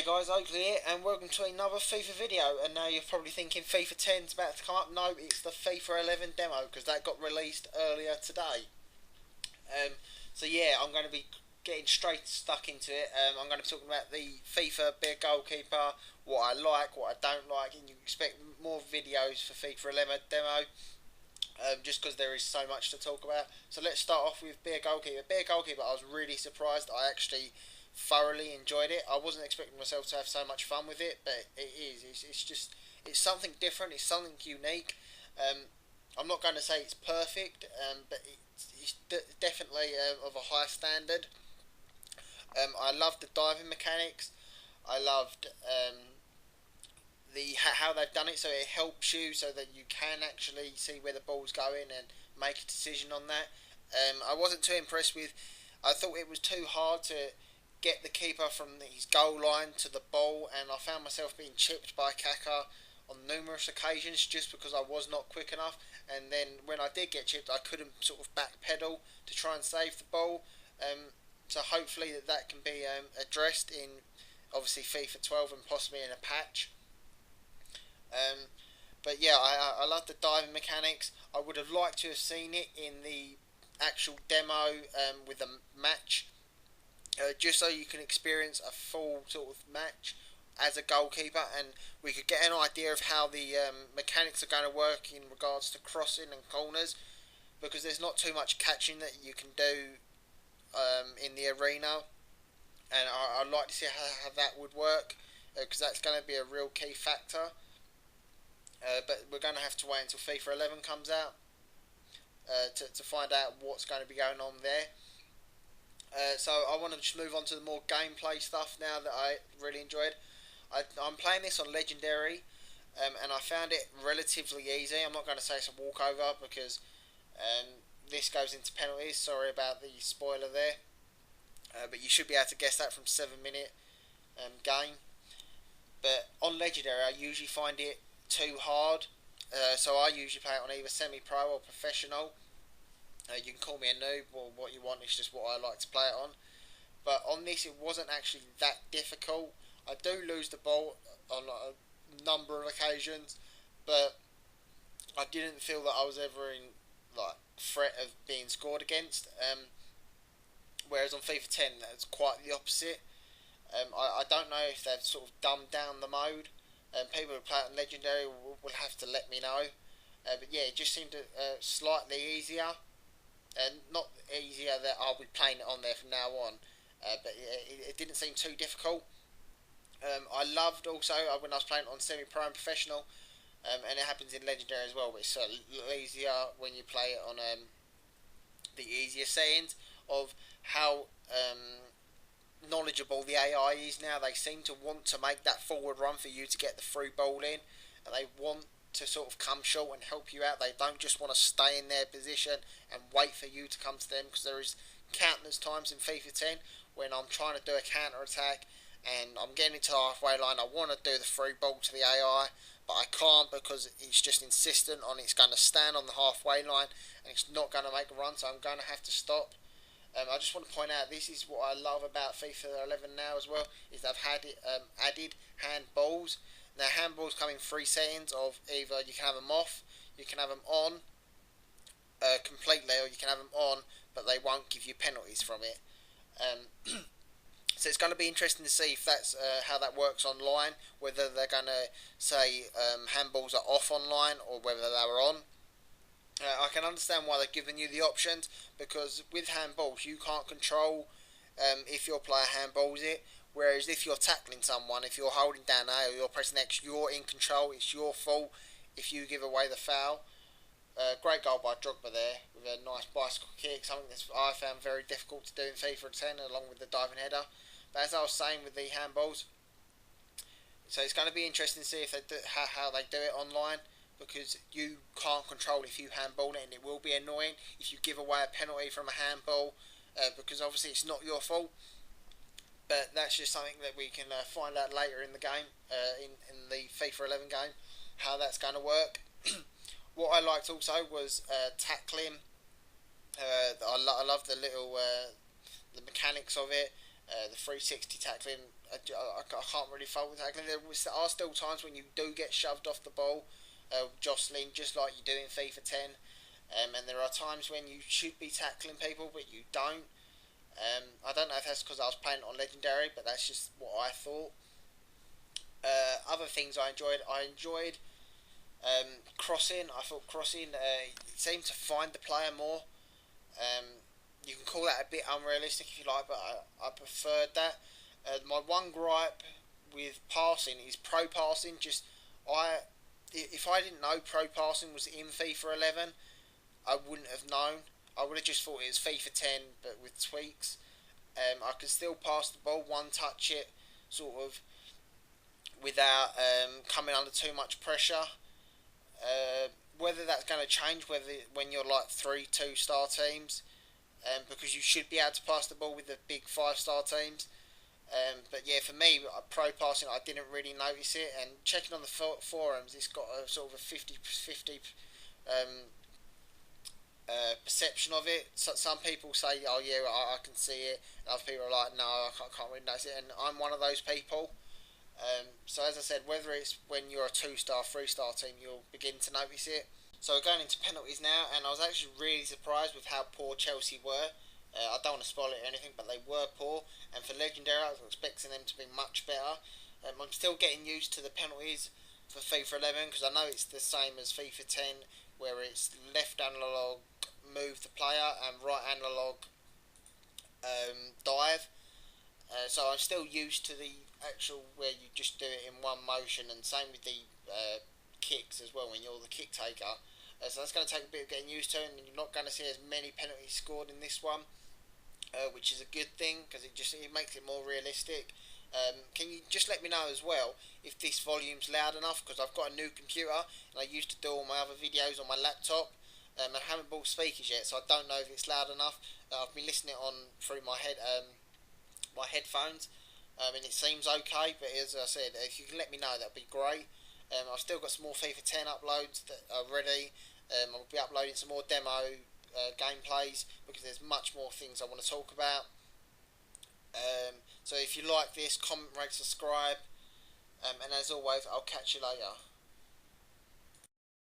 Guys, Oakley here, and welcome to another FIFA video. And now you're probably thinking FIFA 10 is about to come up. No, it's the FIFA 11 demo, because that got released earlier today. So yeah, I'm going to be getting straight stuck into it. I'm going to be talking about the FIFA Be a Goalkeeper, what I like, what I don't like, and you expect more videos for FIFA 11 demo. Just because there is so much to talk about. So let's start off with Be a Goalkeeper. Be a Goalkeeper, I was really surprised. I actually thoroughly enjoyed it. I wasn't expecting myself to have so much fun with it, but it is. It's something different. It's something unique. I'm not going to say it's perfect, but it's definitely of a high standard. I loved the diving mechanics. I loved how they've done it, so it helps you so that you can actually see where the ball's going and make a decision on that. I wasn't too impressed with. I thought it was too hard to get the keeper from his goal line to the ball, and I found myself being chipped by Kaka on numerous occasions just because I was not quick enough. And then when I did get chipped, I couldn't sort of backpedal to try and save the ball. So hopefully that can be addressed in obviously FIFA 12 and possibly in a patch. But yeah, I love the diving mechanics. I would have liked to have seen it in the actual demo with a match, just so you can experience a full sort of match as a goalkeeper, and we could get an idea of how the mechanics are going to work in regards to crossing and corners, because there's not too much catching that you can do in the arena, and I'd like to see how that would work, because that's going to be a real key factor. But we're going to have to wait until FIFA 11 comes out to find out what's going to be going on there. So I want to just move on to the more gameplay stuff now that I really enjoyed. I'm playing this on Legendary, and I found it relatively easy. I'm not going to say it's a walkover because this goes into penalties. Sorry about the spoiler there. But you should be able to guess that from 7-minute game. But on Legendary, I usually find it too hard, so I usually play it on either semi-pro or professional. You can call me a noob or what you want, it's just what I like to play it on. But on this, it wasn't actually that difficult. I do lose the ball on a number of occasions, but I didn't feel that I was ever in threat of being scored against. Whereas on FIFA 10, that's quite the opposite. I don't know if they've sort of dumbed down the mode. People who play it on Legendary will have to let me know. But yeah, it just seemed slightly easier. Not easier that I'll be playing it on there from now on. But it didn't seem too difficult. I loved also when I was playing it on semi-pro and professional. And it happens in Legendary as well. But it's a little easier when you play it on the easier settings of how knowledgeable the AI is now. They seem to want to make that forward run for you to get the through ball in, and they want to sort of come short and help you out. They don't just want to stay in their position and wait for you to come to them, because there is countless times in FIFA 10 when I'm trying to do a counter attack and I'm getting into the halfway line. I want to do the through ball to the AI, but I can't because it's just insistent on it's going to stand on the halfway line and it's not going to make a run, so I'm going to have to stop. I just want to point out, this is what I love about FIFA 11 now as well, is they've had it, added handballs. Now handballs come in three settings of either you can have them off, you can have them on completely, or you can have them on but they won't give you penalties from it. So it's going to be interesting to see if that's how that works online, whether they're going to say handballs are off online or whether they were on. I can understand why they're giving you the options, because with handballs you can't control if your player handballs it, whereas if you're tackling someone, if you're holding down A or you're pressing X, you're in control. It's your fault if you give away the foul. Great goal by Drogba there with a nice bicycle kick, something that I found very difficult to do in FIFA 10 along with the diving header. But as I was saying with the handballs, so it's going to be interesting to see if they do, how they do it online, because you can't control if you handball it, and it will be annoying if you give away a penalty from a handball, because obviously it's not your fault. But that's just something that we can find out later in the game, in the FIFA 11 game, how that's going to work. What I liked also was tackling. I love the little the mechanics of it. The 360 tackling I can't really fault the tackling. There are still times when you do get shoved off the ball, jostling, just like you do in FIFA 10. And there are times when you should be tackling people, but you don't. I don't know if that's because I was playing on Legendary, but that's just what I thought. Other things I enjoyed crossing. I thought crossing seemed to find the player more. You can call that a bit unrealistic if you like, but I preferred that. My one gripe with passing is pro passing. I if I didn't know pro passing was in FIFA 11, I wouldn't have known. I would have just thought it was FIFA 10, but with tweaks. I could still pass the ball, one touch it, sort of without coming under too much pressure. Whether that's going to change, whether when you're like 3 2-star teams, because you should be able to pass the ball with the big 5-star teams. But yeah, for me, pro passing, I didn't really notice it. And checking on the forums, it's got a sort of a 50-50 perception of it. So some people say, "Oh yeah, I can see it," and other people are like, "No, I can't really notice it." And I'm one of those people. So as I said, whether it's when you're a 2-star, 3-star team, you'll begin to notice it. So we're going into penalties now, and I was actually really surprised with how poor Chelsea were. I don't want to spoil it or anything, but they were poor, and for Legendary, I was expecting them to be much better. I'm still getting used to the penalties for FIFA 11 because I know it's the same as FIFA 10, where it's left analog move the player and right analog dive. So I'm still used to the actual where you just do it in one motion, and same with the kicks as well when you're the kick taker. So that's going to take a bit of getting used to, and you're not going to see as many penalties scored in this one, which is a good thing because it makes it more realistic. Can you just let me know as well if this volume's loud enough? Because I've got a new computer and I used to do all my other videos on my laptop. I haven't bought speakers yet, so I don't know if it's loud enough. I've been listening on through my headphones, and it seems okay. But as I said, if you can let me know, that'd be great. I've still got some more FIFA 10 uploads that are ready. I'll be uploading some more demo gameplays because there's much more things I want to talk about. So if you like this, comment, rate, subscribe, and as always, I'll catch you later.